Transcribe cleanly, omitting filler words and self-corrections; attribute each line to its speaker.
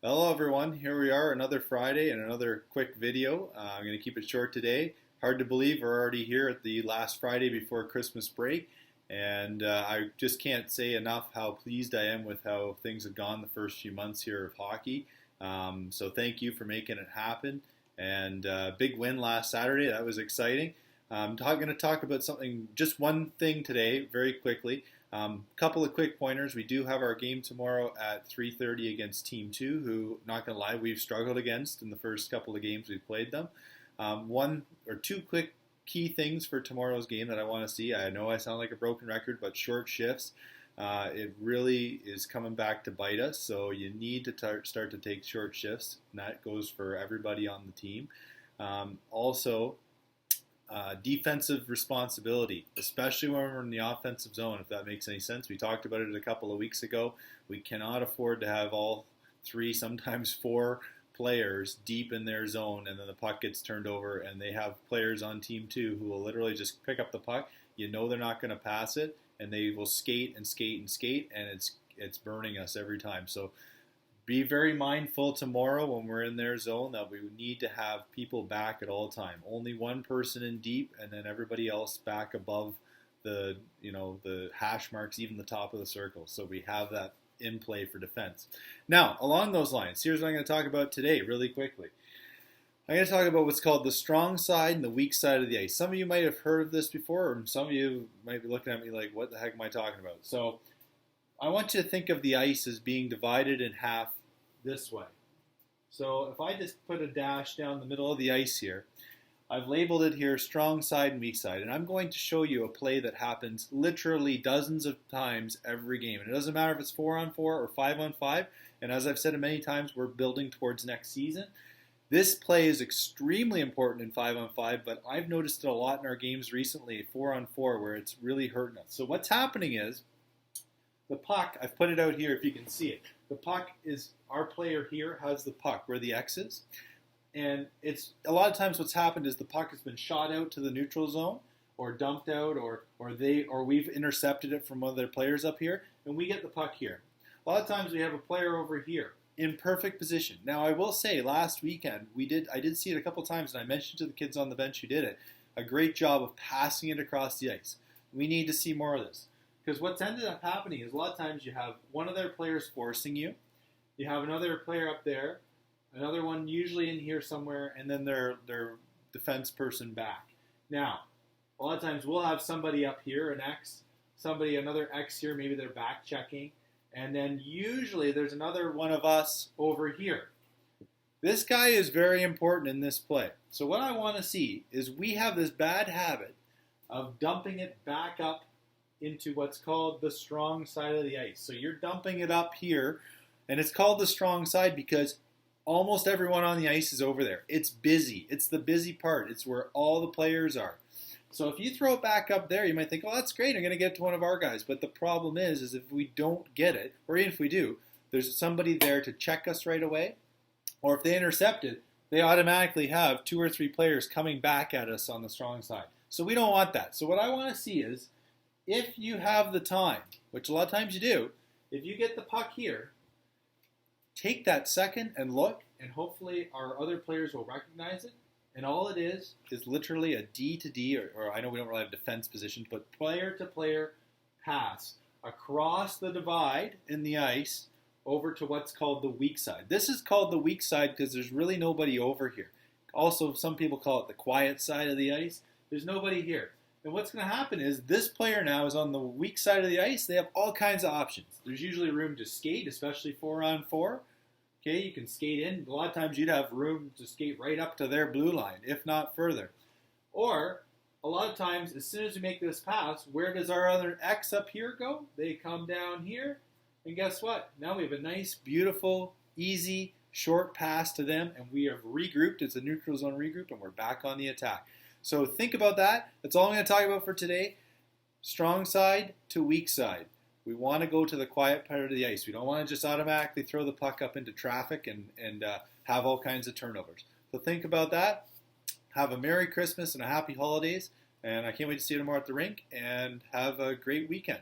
Speaker 1: Hello everyone, here we are, another Friday and another quick video. I'm going to keep it short today. Hard to believe we're already here at the last Friday before Christmas break, and I just can't say enough how pleased I am with how things have gone the first few months here of hockey. So thank you for making it happen, and big win last Saturday, that was exciting. I'm going to talk about something, just one thing today, very quickly. Couple of quick pointers. We do have our game tomorrow at 3:30 against Team 2, who, not going to lie, we've struggled against in the first couple of games we've played them. One or two quick key things for tomorrow's game that I want to see. I know I sound like a broken record, but short shifts. It really is coming back to bite us, so you need to start to take short shifts, and that goes for everybody on the team. Also, defensive responsibility, especially when we're in the offensive zone, if that makes any sense. We talked about it a couple of weeks ago. We cannot afford to have all three, sometimes four players deep in their zone, and then the puck gets turned over, and they have players on team 2 who will literally just pick up the puck. You know they're not going to pass it, and they will skate and skate and skate, and it's burning us every time. So be very mindful tomorrow when we're in their zone that we need to have people back at all time. Only one person in deep, and then everybody else back above the hash marks, even the top of the circle. So we have that in play for defense. Now, along those lines, here's what I'm going to talk about today really quickly. I'm going to talk about what's called the strong side and the weak side of the ice. Some of you might have heard of this before, or some of you might be looking at me like, what the heck am I talking about? So I want you to think of the ice as being divided in half this way. So if I just put a dash down the middle of the ice here, I've labeled it here strong side and weak side, and I'm going to show you a play that happens literally dozens of times every game. And it doesn't matter if it's 4-on-4 or 5-on-5, and as I've said many times, we're building towards next season. This play is extremely important in 5-on-5, but I've noticed it a lot in our games recently, 4-on-4, where it's really hurting us. So what's happening is, the puck, I've put it out here if you can see it. The puck is, our player here has the puck where the X is. And it's, a lot of times what's happened is the puck has been shot out to the neutral zone or dumped out or we've intercepted it from one of their players up here and we get the puck here. A lot of times we have a player over here in perfect position. Now I will say last weekend I did see it a couple times and I mentioned to the kids on the bench who did it, a great job of passing it across the ice. We need to see more of this. Because what's ended up happening is a lot of times you have one of their players forcing you, you have another player up there, another one usually in here somewhere, and then their defense person back. Now, a lot of times we'll have somebody up here, an X, another X here, maybe they're back checking, and then usually there's another one of us over here. This guy is very important in this play. So what I want to see is we have this bad habit of dumping it back up into what's called the strong side of the ice. So you're dumping it up here, and it's called the strong side because almost everyone on the ice is over there. It's busy. It's the busy part. It's where all the players are. So if you throw it back up there, you might think, oh, that's great, I'm going to get to one of our guys. But the problem is if we don't get it, or even if we do, there's somebody there to check us right away. Or if they intercept it, they automatically have 2 or 3 players coming back at us on the strong side. So we don't want that. So what I want to see is, if you have the time, which a lot of times you do, if you get the puck here, take that second and look, and hopefully our other players will recognize it. And all it is literally a D to D, or I know we don't really have defense position, but player to player pass across the divide in the ice over to what's called the weak side. This is called the weak side because there's really nobody over here. Also, some people call it the quiet side of the ice. There's nobody here. And what's going to happen is this player now is on the weak side of the ice. They have all kinds of options. There's usually room to skate, especially 4-on-4. Okay, you can skate in. A lot of times you'd have room to skate right up to their blue line, if not further. Or, a lot of times, as soon as we make this pass, where does our other X up here go? They come down here. And guess what? Now we have a nice, beautiful, easy, short pass to them. And we have regrouped. It's a neutral zone regroup, and we're back on the attack. So think about that. That's all I'm going to talk about for today. Strong side to weak side. We want to go to the quiet part of the ice. We don't want to just automatically throw the puck up into traffic and have all kinds of turnovers. So think about that. Have a Merry Christmas and a Happy Holidays. And I can't wait to see you tomorrow at the rink. And have a great weekend.